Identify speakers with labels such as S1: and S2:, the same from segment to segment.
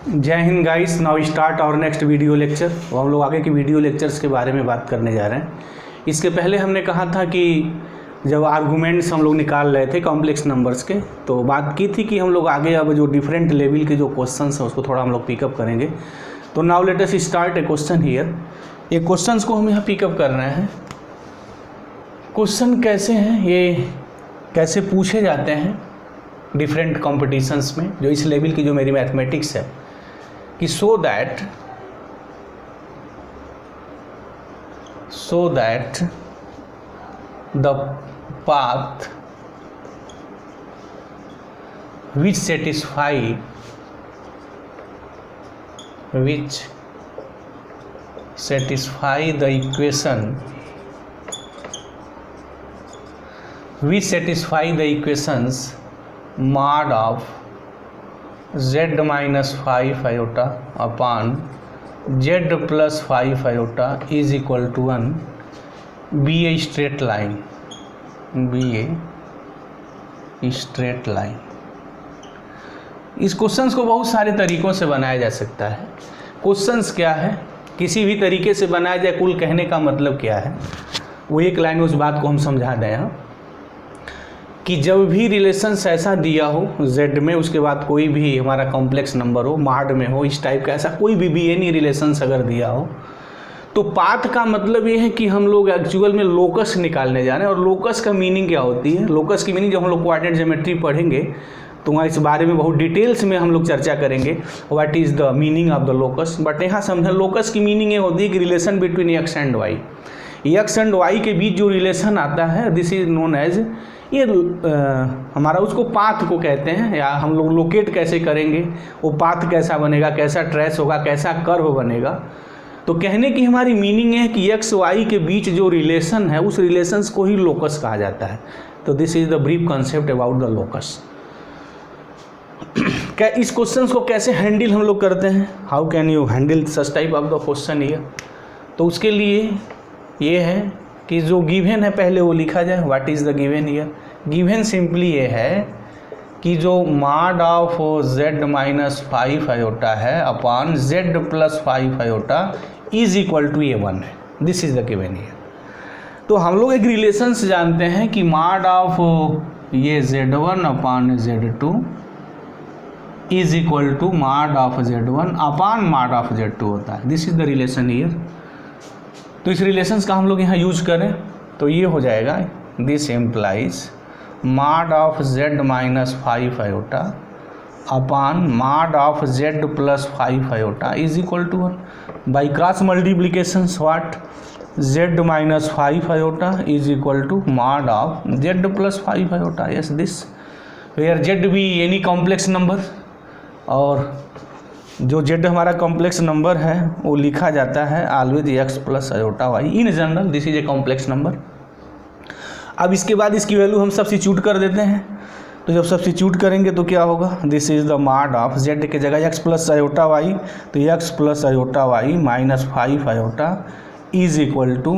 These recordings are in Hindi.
S1: जय Hind guys. Now start our next video lecture. तो हम लोग आगे के वीडियो लेक्चर्स के बारे में बात करने जा रहे हैं। इसके पहले हमने कहा था कि जब आर्गूमेंट्स हम लोग निकाल रहे थे कॉम्प्लेक्स नंबर्स के, तो बात की थी कि हम लोग आगे अब जो डिफरेंट लेवल के जो क्वेश्चंस हैं उसको थोड़ा हम लोग पिकअप करेंगे। तो now let us start A question here. ये क्वेश्चंस को हम यहाँ पिकअप कर रहे हैं। क्वेश्चन कैसे हैं, ये कैसे पूछे जाते हैं डिफरेंट कॉम्पिटिशन्स में, जो इस लेवल की जो मेरी मैथमेटिक्स है, कि so that the path which satisfy the equations mod of z minus 5 iota upon z plus 5 iota is equal to 1 be a straight line। इस क्वेश्चंस को बहुत सारे तरीक़ों से बनाया जा सकता है। क्वेश्चंस क्या है, किसी भी तरीके से बनाया जाए, कुल कहने का मतलब क्या है, वो एक लाइन में उस बात को हम समझा दें यहाँ कि जब भी रिलेशंस ऐसा दिया हो z में, उसके बाद कोई भी हमारा कॉम्प्लेक्स नंबर हो, माड में हो, इस टाइप का ऐसा कोई भी एनी रिलेशंस अगर दिया हो, तो पाथ का मतलब ये है कि हम लोग एक्चुअल में लोकस निकालने जा रहे हैं। और लोकस का मीनिंग क्या होती है, लोकस की मीनिंग जब हम लोग कोऑर्डिनेट ज्योमेट्री पढ़ेंगे तो वहाँ इस बारे में बहुत डिटेल्स में हम लोग चर्चा करेंगे, what is the meaning of the locus. But यहाँ समझें, लोकस की मीनिंग ये होती है कि relation between x and y, x and y के बीच जो रिलेशन आता है, दिस इज नोन एज, ये हमारा उसको पाथ को कहते हैं, या हम लोग लोकेट कैसे करेंगे, वो पाथ कैसा बनेगा, कैसा ट्रेस होगा, कैसा कर्व बनेगा। तो कहने की हमारी मीनिंग है कि एक्स वाई के बीच जो रिलेशन है, उस रिलेशंस को ही लोकस कहा जाता है। तो this is the brief concept about the locus. क्या इस क्वेश्चन को कैसे हैंडल हम लोग करते हैं, how can you handle such type of the question here. तो उसके लिए ये है कि जो गिवन है पहले वो लिखा जाए। What is the given here. Given simply ये है कि जो mod of z minus 5 iota है upon z plus 5 iota is equal to a1 है। This is the given here. तो हम लोग एक रिलेशंस जानते हैं कि माड ऑफ ये z1 upon z2 is equal to mod of z1 upon mod of z2 होता है। This is the relation here. तो इस रिलेशंस का हम लोग यहाँ यूज करें तो ये हो जाएगा, this implies mod of z minus 5 iota upon mod of z plus 5 iota is equal to 1 by cross multiplication. What, z minus 5 iota is equal to mod of z plus 5 iota. Yes, this where z भी एनी कॉम्प्लेक्स नंबर, और जो z हमारा कॉम्प्लेक्स नंबर है वो लिखा जाता है always x plus iota y. In general this is a complex number. अब इसके बाद इसकी वैल्यू हम सब्स्टिट्यूट कर देते हैं। तो जब सब्स्टिट्यूट करेंगे तो क्या होगा, this is the mod of z के जगह x प्लस आयोटा वाई, तो x plus iota y minus 5 iota is equal to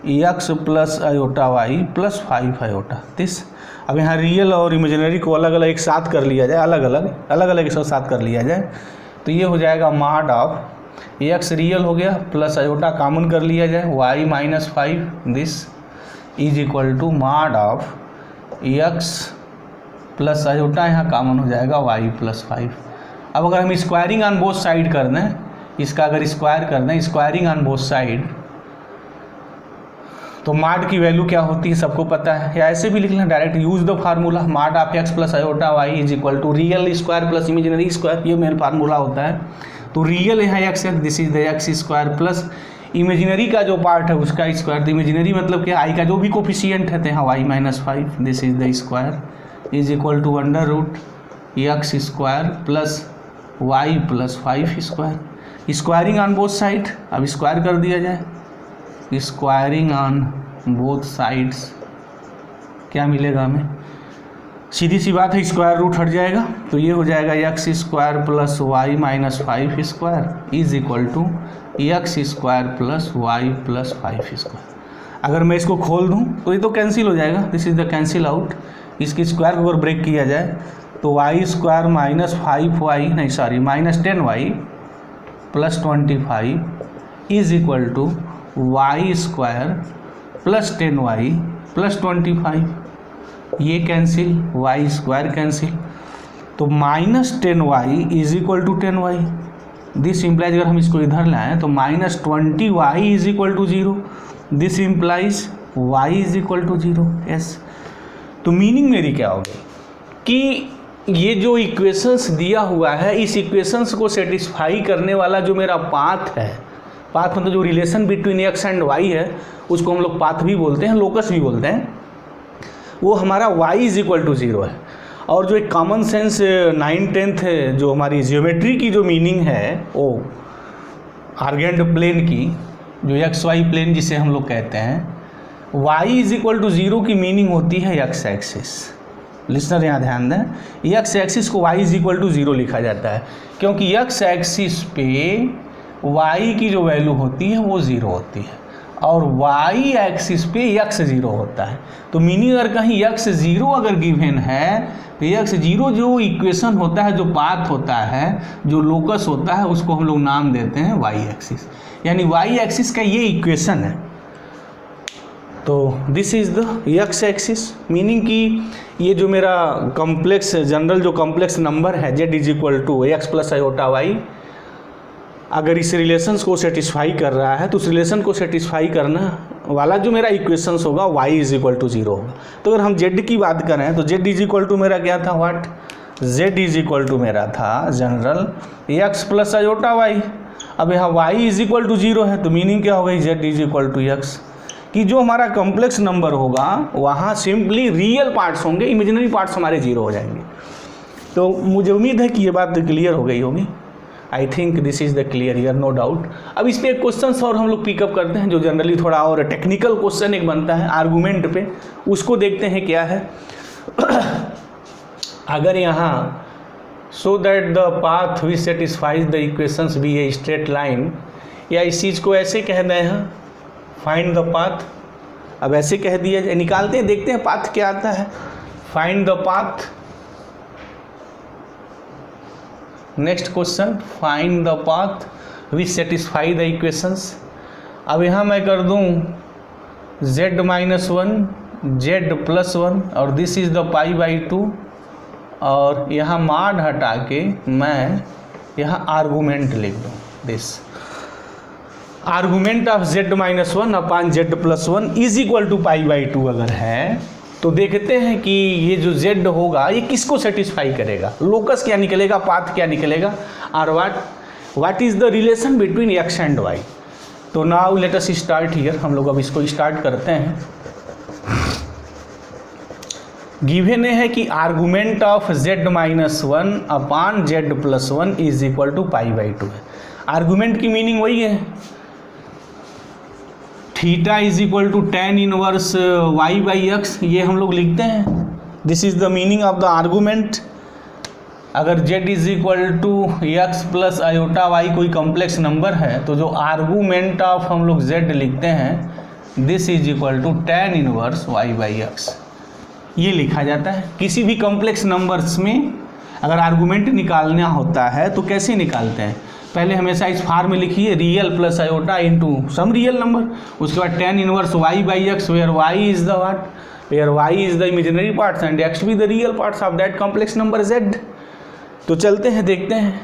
S1: x plus iota y plus 5 iota. This अब यहाँ रियल और इमेजिनरी को अलग अलग एक साथ कर लिया जाए, अलग अलग एक साथ कर लिया जाए, तो ये हो जाएगा माड ऑफ x रियल हो गया प्लस आयोटा कॉमन कर लिया जाए y minus 5, this is equal to mod of x plus iota यहाँ कॉमन हो जाएगा y प्लस 5। अब अगर हम स्क्वायरिंग ऑन बोथ साइड कर दें, इसका अगर स्क्वायर कर दें, स्क्वायरिंग ऑन बोथ साइड, तो माड की वैल्यू क्या होती है सबको पता है, या ऐसे भी लिख लें direct, use the formula mod of x plus iota y is equal to real square plus imaginary square. ये मेन फार्मूला होता है। तो रियल यहाँ x है, this is the x square plus imaginary का जो पार्ट है उसका स्क्वायर। तो इमेजिनरी मतलब क्या, आई का जो भी कोफिशिएंट है, यहाँ y minus 5, this is the square is equal to under root x square plus y plus 5 square. Squaring on both side, अब स्क्वायर कर दिया जाए, स्क्वायरिंग ऑन बोथ साइड्स क्या मिलेगा हमें, सीधी सी बात है, स्क्वायर रूट हट जाएगा, तो ये हो जाएगा x square plus y minus 5 square is equal to x square plus y plus 5 square. अगर मैं इसको खोल दूं तो ये तो कैंसिल हो जाएगा, this is the cancel out. इसकी स्क्वायर को अगर ब्रेक किया जाए तो वाई स्क्वायर माइनस 5y नहीं sorry minus 10y plus 25 is equal to y square plus 10y plus 25, ये कैंसिल, वाई स्क्वायर कैंसिल, तो minus 10y is equal to 10y। This implies अगर हम इसको इधर लाएं तो minus 20y is equal to 0, this implies y is equal to 0। Yes, तो मीनिंग मेरी क्या होगी कि ये जो इक्वेशंस दिया हुआ है, इस इक्वेशंस को सेटिस्फाई करने वाला जो मेरा पाथ है, पाथ मतलब जो relation between x and y है, उसको हम लोग पाथ भी बोलते हैं, लोकस भी बोलते हैं, वो हमारा y इज इक्वल टू 0 है। और जो एक कॉमन सेंस 9/10 है, जो हमारी जियोमेट्री की जो मीनिंग है, वो आर्गेंट प्लेन की, जो XY प्लेन जिसे हम लोग कहते हैं, y इज इक्वल टू 0 की मीनिंग होती है x एक्सिस। लिसनर यहाँ ध्यान दें, x एक्सिस को y इज इक्वल टू 0 लिखा जाता है क्योंकि x एक्सिस पे y की जो वैल्यू होती है वो 0 होती है और y एक्सिस पे x 0 होता है। तो मीनिंग अगर कहीं x 0 अगर गिवन है तो x 0 जो इक्वेशन होता है, जो पाथ होता है, जो लोकस होता है, उसको हम लोग नाम देते हैं y एक्सिस, यानी y एक्सिस का ये इक्वेशन है। तो this is the x axis, meaning कि ये जो मेरा कॉम्प्लेक्स जनरल जो कॉम्प्लेक्स नंबर है z is equal to x plus iota y, अगर इस रिलेशंस को सेटिस्फाई कर रहा है तो उस रिलेशन को सेटिस्फाई करना वाला जो मेरा इक्वेशंस होगा y इज इक्वल टू 0 होगा। तो अगर हम z की बात करें तो z इज इक्वल टू मेरा क्या था, what, z is equal to मेरा था general x plus iota y. अब यहाँ y इज इक्वल टू 0 है तो मीनिंग क्या हो गई, z is equal to x, कि जो हमारा कॉम्प्लेक्स नंबर होगा वहाँ सिंपली रियल पार्ट्स होंगे, इमेजिनरी पार्ट्स हमारे 0 हो जाएंगे। तो मुझे उम्मीद है कि ये बात क्लियर हो गई होगी। I think this is the clear year, no doubt. अब इस पर एक क्वेश्चन और हम लोग पिकअप करते हैं जो जनरली थोड़ा और टेक्निकल क्वेश्चन एक बनता है आर्गूमेंट पे, उसको देखते हैं क्या है। अगर यहाँ so that the path which satisfies the equations be a straight line, या इस चीज़ को ऐसे कह दें हैं फाइंड द पाथ, अब ऐसे कह दिया जाए, निकालते हैं, देखते हैं पाथ क्या आता है। Find the path, next question, find the path which satisfy the equations. अब यहाँ मैं कर दूँ z माइनस 1 z प्लस 1 और दिस इज द π/2 और यहाँ माड हटा के मैं यहाँ आर्गूमेंट लिख दूँ, this argument of z minus 1 upon z plus 1 is equal to π/2 अगर है तो देखते हैं कि ये जो z होगा ये किसको सेटिस्फाई करेगा, लोकस क्या निकलेगा, पाथ क्या निकलेगा, और what is the relation between x and y। तो now let us start here, हम लोग अब इसको स्टार्ट करते हैं। गिवन है कि argument of z minus 1 upon z plus 1 is equal to π/2 है। आर्गूमेंट की मीनिंग वही है, theta is equal to tan inverse y/x, ये हम लोग लिखते हैं। This is the meaning of the argument. अगर z is equal to x plus iota y कोई कॉम्प्लेक्स नंबर है तो जो आर्गूमेंट ऑफ हम लोग z लिखते हैं this is equal to tan inverse y/x, ये लिखा जाता है। किसी भी कॉम्प्लेक्स नंबर्स में अगर आर्गूमेंट निकालना होता है तो कैसे निकालते हैं, पहले हमेशा इस फॉर्म में लिखिए real plus iota into some real number, उसके बाद tan inverse y/x where y is the what, where y is the imaginary parts and x भी the real parts of that complex number z। तो चलते हैं, देखते हैं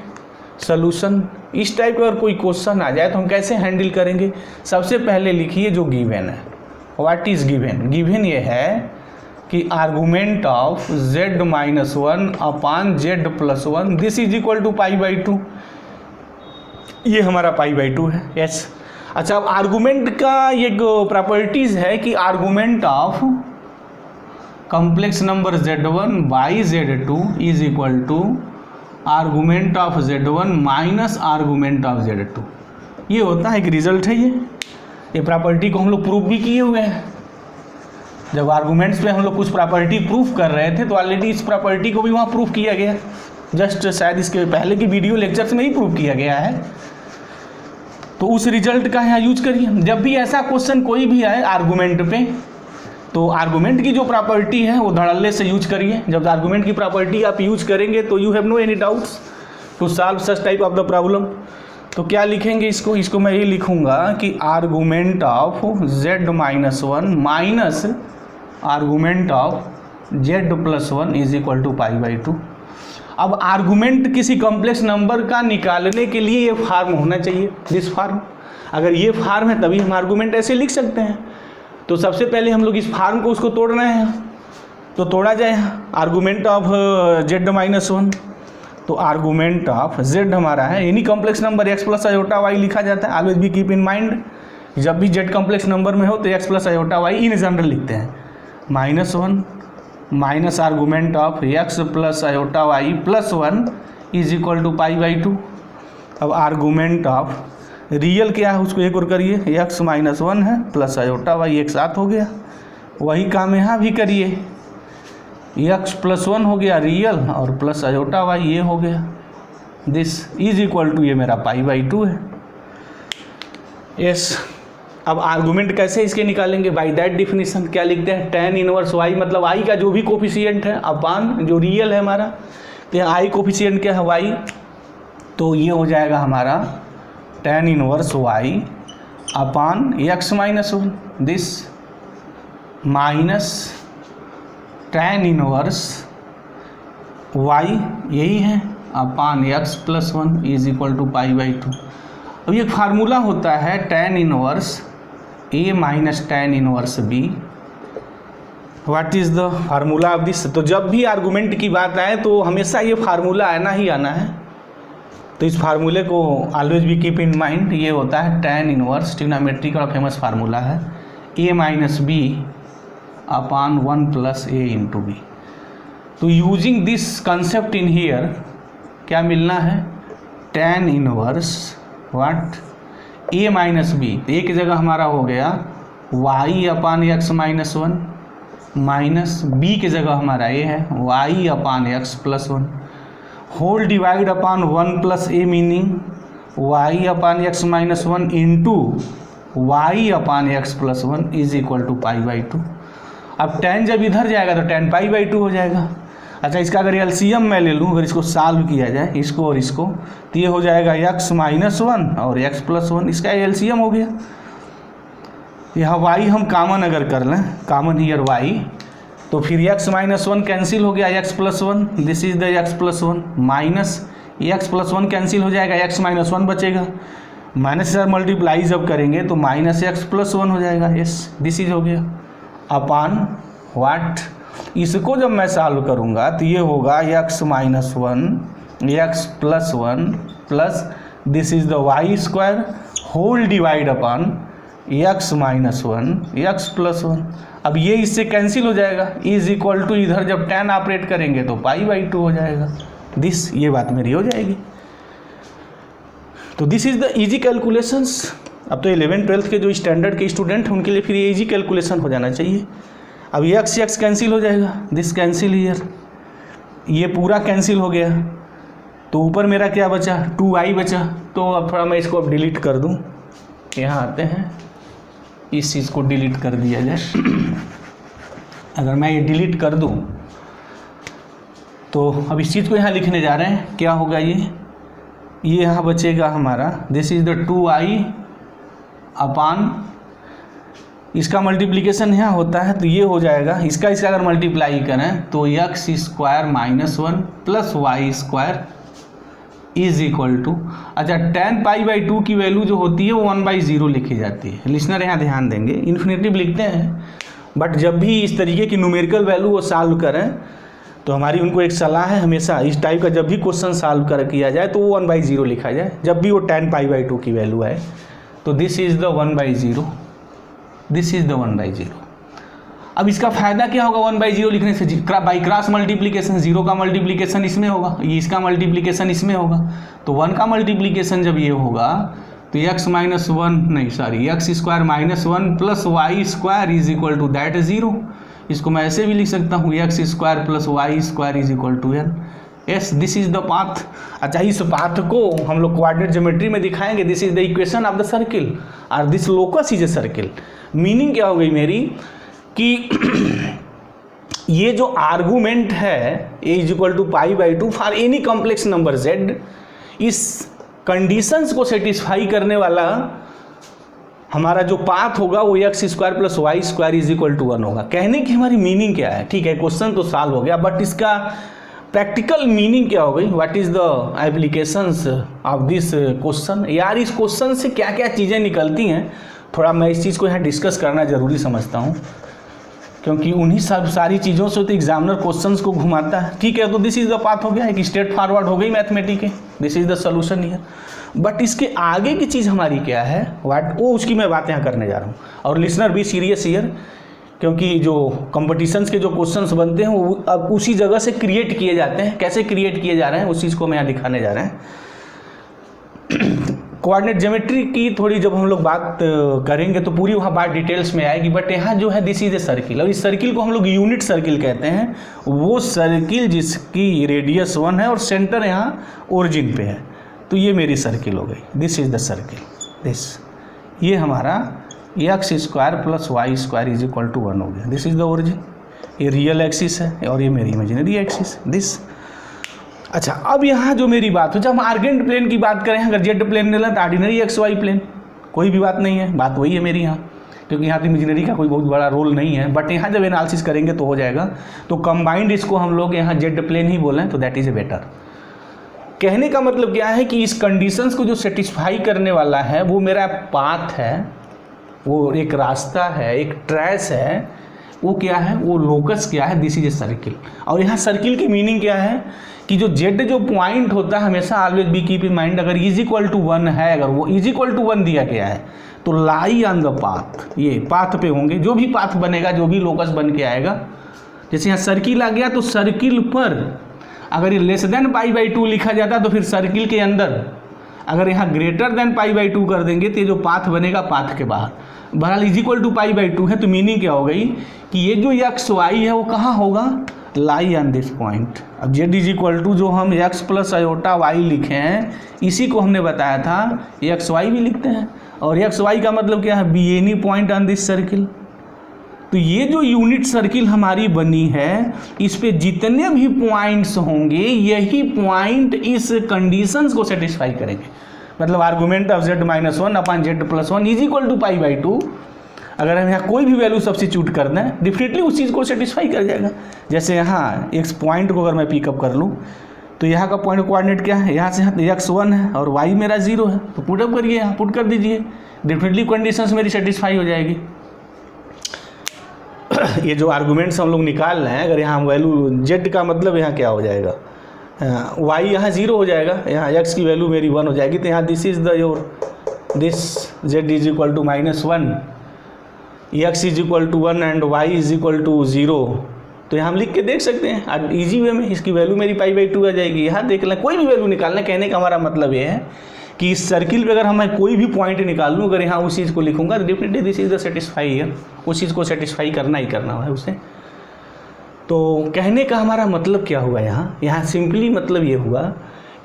S1: सॉल्यूशन। इस टाइप का अगर कोई क्वेश्चन आ जाए तो हम कैसे हैंडल करेंगे। सबसे पहले लिखिए जो गिवन है, व्हाट इज गिवन। गिवन ये है कि argument of z minus 1 upon z plus 1 this is equal to π/2, ये हमारा π/2 है। यस, अच्छा, अब आर्गूमेंट का ये प्रॉपर्टीज है कि argument of complex number z1 by z2 is equal to argument of z1 minus argument of z2, ये होता है कि रिजल्ट है। ये प्रॉपर्टी को हम लोग प्रूफ भी किए हुए हैं। जब आर्गूमेंट्स पे हम लोग कुछ प्रॉपर्टी प्रूफ कर रहे थे तो ऑलरेडी इस प्रॉपर्टी को भी वहाँ प्रूफ किया गया, जस्ट शायद इसके पहले की वीडियो लेक्चर्स में ही प्रूफ किया गया है। तो उस रिजल्ट का यहाँ यूज करिए। जब भी ऐसा क्वेश्चन कोई भी आए आर्गूमेंट पे तो आर्गूमेंट की जो प्रॉपर्टी है वो धड़ल्ले से यूज करिए। जब आर्गूमेंट की प्रॉपर्टी आप यूज करेंगे तो you have no any doubts to solve such type of the problem. तो क्या लिखेंगे इसको मैं ये लिखूंगा कि argument of z-1 minus argument of z+1 is equal to π/2। अब आर्गूमेंट किसी कॉम्प्लेक्स नंबर का निकालने के लिए ये फार्म होना चाहिए, दिस फार्म। अगर ये फार्म है तभी हम आर्गूमेंट ऐसे लिख सकते हैं। तो सबसे पहले हम लोग इस फार्म को उसको तोड़ रहे हैं, तो तोड़ा जाए आर्गूमेंट ऑफ z-1। तो आर्गूमेंट ऑफ z हमारा है any complex number x plus iota y लिखा जाता है। Always be keep in mind, जब भी z कॉम्प्लेक्स नंबर में हो तो x plus iota y in general लिखते हैं। -1 minus argument of x plus iota y प्लस 1 इज इक्वल टू π/2। अब आर्गूमेंट ऑफ रियल क्या है उसको एक और करिए, x -1 है प्लस आयोटा y एक साथ हो गया। वही काम यहाँ भी करिए, x प्लस 1 हो गया रियल और प्लस आयोटा y ये हो गया। दिस इज इक्वल टू ये मेरा π/2 है। यस, अब आर्गूमेंट कैसे इसके निकालेंगे? बाय दैट डिफिनीशन क्या लिखते हैं, tan इनवर्स y, मतलब i का जो भी कोफिशिएंट है अपान जो रियल है हमारा, तो यहाँ i कोफिशिएंट क्या है y, तो ये हो जाएगा हमारा tan inverse y upon x -1 this minus tan inverse y यही है upon x plus 1 is equal to π/2। अब ये फार्मूला होता है tan inverse a minus tan inverse b। What is the formula of this? तो जब भी आर्गूमेंट की बात आए तो हमेशा ये फार्मूला आना ही आना है। तो इस फार्मूले को always be keep in mind. ये होता है tan इनवर्स, ट्रिग्नोमेट्री का फेमस फार्मूला है, a minus b upon 1 plus a into B. तो using this concept in here क्या मिलना है, tan inverse what a minus B, A की जगह हमारा हो गया y अपान x -1 माइनस b की जगह हमारा a है y upon x plus 1 whole divide upon 1 plus a meaning y upon x -1 into y upon x plus 1 is equal to π/2। अब tan जब इधर जाएगा तो tan π/2 हो जाएगा। अच्छा, इसका अगर एलसीएम मैं ले लूँ, अगर इसको सॉल्व किया जाए इसको और इसको, तो ये हो जाएगा x -1 और x प्लस 1, इसका एलसीएम हो गया। यहाँ y हम कामन अगर कर लें, कामन हियर y, तो फिर x -1 कैंसिल हो गया, x plus 1 this is the x plus 1 minus x plus 1 cancel हो जाएगा, x -1 बचेगा, माइनस से मल्टीप्लाई जब करेंगे तो माइनस x प्लस 1 हो जाएगा। यस, दिस इज हो गया अपान व्हाट, इसको जब मैं सॉल्व करूँगा तो ये होगा x -1 x plus 1 plus this is the y square whole divide upon x -1 x plus 1। अब ये इससे कैंसिल हो जाएगा, इज इक्वल टू इधर जब tan ऑपरेट करेंगे तो π/2 हो जाएगा। दिस, ये बात मेरी हो जाएगी। तो this is the easy calculations. अब तो 11th-12th के जो स्टैंडर्ड के स्टूडेंट हैं उनके लिए फिर ये इजी कैलकुलेशन हो जाना चाहिए। अब x कैंसिल हो जाएगा, दिस कैंसिल हियर, ये पूरा कैंसिल हो गया, तो ऊपर मेरा क्या बचा, 2i बचा। तो अब थोड़ा मैं इसको अब डिलीट कर दूं, यहाँ आते हैं, इस चीज़ को डिलीट कर दिया जाए। अगर मैं ये डिलीट कर दूं तो अब इस चीज़ को यहाँ लिखने जा रहे हैं, क्या होगा ये यहाँ बचेगा हमारा, दिस इज द 2i अपान, इसका मल्टीप्लिकेशन यहाँ होता है तो ये हो जाएगा, इसका अगर मल्टीप्लाई करें तो x square -1 plus y square is equal to, अच्छा tan π/2 की वैल्यू जो होती है वो 1/0 लिखी जाती है। लिसनर यहाँ ध्यान देंगे, इन्फिनेटिव लिखते हैं, बट जब भी इस तरीके की न्यूमेरिकल वैल्यू वो सॉल्व करें तो हमारी उनको एक सलाह है, हमेशा इस टाइप का जब भी क्वेश्चन सॉल्व किया जाए तो वो 1/0 लिखा जाए, जब भी वो tan π/2 की वैल्यू है। तो this is the 1/0, this is the 1/0। अब इसका फायदा क्या होगा 1/0 लिखने से, बाई क्रॉस मल्टीप्लिकेशन, 0 का मल्टीप्लिकेशन इसमें होगा, इसका मल्टीप्लिकेशन इसमें होगा, तो 1 का मल्टीप्लिकेशन जब ये होगा तो x square -1 plus y square is equal to that 0। इसको मैं ऐसे भी लिख सकता हूँ, x square plus y square is equal to n। Yes, this is the path. अच्छा, इस पाथ को हम लोग कोऑर्डिनेट ज्योमेट्री में दिखाएंगे, this is the equation of the circle और this locus is a circle. Meaning क्या हो गई मेरी कि ये जो आर्गूमेंट है a equal to pi by two for any complex number z, इस कंडीशंस को सेटिस्फाई करने वाला हमारा जो पाथ होगा वो x square plus y square is equal to 1 होगा। कहने की हमारी मीनिंग क्या है? ठीक है, क्वेश्चन तो सॉल्व हो गया, बट इसका प्रैक्टिकल मीनिंग क्या हो गई? What is the applications of this question? यार इस क्वेश्चन से क्या क्या चीज़ें निकलती हैं, थोड़ा मैं इस चीज़ को यहाँ डिस्कस करना ज़रूरी समझता हूँ, क्योंकि उन्हीं सब सारी चीज़ों से तो एग्जामिनर क्वेश्चंस को घुमाता है। ठीक है, तो दिस इज द पाथ हो गया, एक स्ट्रेट फॉरवर्ड हो गई मैथमेटिक है, this is the solution here. But इसके आगे की चीज़ हमारी क्या है, वो उसकी मैं बात यहाँ करने जा रहा हूँ। और लिसनर भी सीरियस हियर, क्योंकि जो कंपटीशंस के जो क्वेश्चंस बनते हैं वो अब उसी जगह से क्रिएट किए जाते हैं। कैसे क्रिएट किए जा रहे हैं उस चीज़ को मैं यहाँ दिखाने जा रहे हैं। कोऑर्डिनेट ज्योमेट्री की थोड़ी जब हम लोग बात करेंगे तो पूरी वहाँ बात डिटेल्स में आएगी, बट यहाँ जो है दिस इज ए सर्किल, और इस सर्किल को हम लोग यूनिट सर्किल कहते हैं। वो सर्किल जिसकी रेडियस 1 है और सेंटर यहाँ ओरिजिन पे है, तो ये मेरी सर्किल हो गई, this is the circle, this ये हमारा x square plus y square is equal to 1 हो गया, दिस इज द ओरिजिन, ये रियल एक्सिस है और ये मेरी इमेजिनरी एक्सिस दिस। अच्छा, अब यहाँ जो मेरी बात हो, जब हम आर्गेंट प्लेन की बात करें, अगर जेड प्लेन ले लें तो ऑर्डिनरी एक्स वाई प्लेन, कोई भी बात नहीं है, बात वही है मेरी यहाँ, क्योंकि यहाँ तो इमेजिनरी का कोई बहुत बड़ा रोल नहीं है। बट यहाँ जब एनालिसिस करेंगे तो हो जाएगा, तो कंबाइंड इसको हम लोग यहाँ जेड प्लेन ही बोलें तो दैट इज ए बेटर। कहने का मतलब क्या है कि इस कंडीशंस को जो सेटिस्फाई करने वाला है वो मेरा पाथ है, वो एक रास्ता है, एक ट्रेस है, वो क्या है, वो लोकस क्या है, दिस इज ए सर्किल। और यहाँ सर्किल की मीनिंग क्या है कि जो जेड जो पॉइंट होता है हमेशा always be keep in mind, अगर इज इक्वल टू 1 है, अगर वो इज इक्वल टू 1 दिया गया है तो लाई ऑन द पाथ, ये पाथ पे होंगे, जो भी पाथ बनेगा, जो भी लोकस बन के आएगा। जैसे यहाँ सर्किल आ गया तो सर्किल पर अगर ये लेस देन पाई बाई 2 लिखा जाता तो फिर सर्किल के अंदर, अगर यहाँ ग्रेटर देन पाई बाई 2 कर देंगे तो ये जो पाथ बनेगा पाथ के बाहर। बहरहाल is equal to pi by 2 है, तो मीनिंग क्या हो गई कि ये जो एक्स वाई है वो कहाँ होगा, लाई ऑन दिस पॉइंट। अब जेड इज इक्वल टू जो हम एक्स प्लस आयोटा वाई लिखे हैं, इसी को हमने बताया था एक्स वाई भी लिखते हैं, और एक्स वाई का मतलब क्या है, be any point on this circle. तो ये जो यूनिट सर्किल हमारी बनी है, इस पे जितने भी पॉइंट्स होंगे यही पॉइंट इस कंडीशंस को सेटिस्फाई करेंगे। मतलब argument of z minus 1 upon z plus 1 is equal to pi by 2, अगर हम यहाँ कोई भी वैल्यू सब्स्टिट्यूट कर दें डेफिनेटली उस चीज़ को सेटिस्फाई कर जाएगा। जैसे यहाँ एक पॉइंट को अगर मैं पिकअप कर लूँ तो यहाँ का पॉइंट कोऑर्डिनेट क्या है, यहाँ से यहाँ x1 है और y मेरा 0 है, तो पुटअप करिए, यहाँ पुट कर दीजिए, डेफिनेटली कंडीशंस मेरी सेटिस्फाई हो जाएगी। ये जो आर्गूमेंट्स हम लोग निकाल रहे हैं, अगर यहाँ वैल्यू z का मतलब यहाँ क्या हो जाएगा, y यहाँ 0 हो जाएगा, यहाँ x की वैल्यू मेरी 1 हो जाएगी, तो यहाँ this is the your this z is equal to -1, x is equal to 1 and y is equal to 0। तो यहाँ हम लिख के देख सकते हैं आज ईजी वे में, इसकी वैल्यू मेरी पाई बाई 2 आ जाएगी। यहाँ देख लें, कोई भी वैल्यू निकालना, कहने का हमारा मतलब ये है कि इस सर्किल पे अगर हमें कोई भी पॉइंट निकाल लूँ, अगर यहाँ उस चीज़ को लिखूंगा तो definitely this is the satisfy here, उस चीज़ को सेटिस्फाई करना ही करना है उसे। तो कहने का हमारा मतलब क्या हुआ यहाँ सिंपली मतलब ये हुआ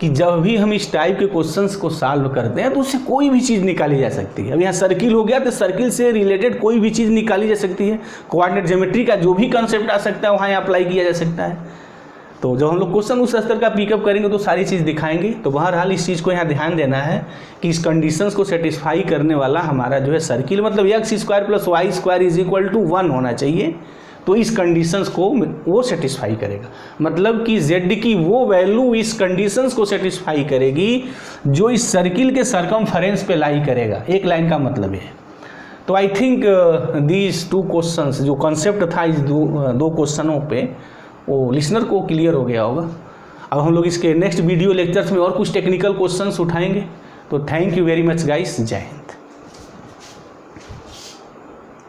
S1: कि जब भी हम इस टाइप के क्वेश्चंस को सॉल्व करते हैं तो उससे कोई भी चीज़ निकाली जा सकती है। अब यहाँ सर्किल हो गया तो सर्किल से रिलेटेड कोई भी चीज़ निकाली जा सकती है, कोऑर्डिनेट ज्योमेट्री का जो भी कंसेप्ट आ सकता है वहाँ अप्लाई किया जा सकता है। तो जब हम लोग क्वेश्चन उस स्तर का पिकअप करेंगे तो सारी चीज़ दिखाएंगे। तो बहरहाल इस चीज़ को यहाँ ध्यान देना है कि इस कंडीशंस को सेटिस्फाई करने वाला हमारा जो है सर्किल, मतलब x square plus y square is equal to 1 होना चाहिए, तो इस कंडीशंस को वो सेटिस्फाई करेगा। मतलब कि z की वो वैल्यू इस कंडीशंस को सेटिस्फाई करेगी जो इस सर्किल के सरकमफेरेंस पे लाई करेगा। एक लाइन का मतलब है। तो आई थिंक दीज 2 क्वेश्चंस, जो कॉन्सेप्ट था इस दो क्वेश्चनों पे, वो लिसनर को क्लियर हो गया होगा। अब हम लोग इसके नेक्स्ट वीडियो लेक्चर्स में और कुछ टेक्निकल क्वेश्चंस उठाएंगे। तो thank you very much guys, जय हिंद।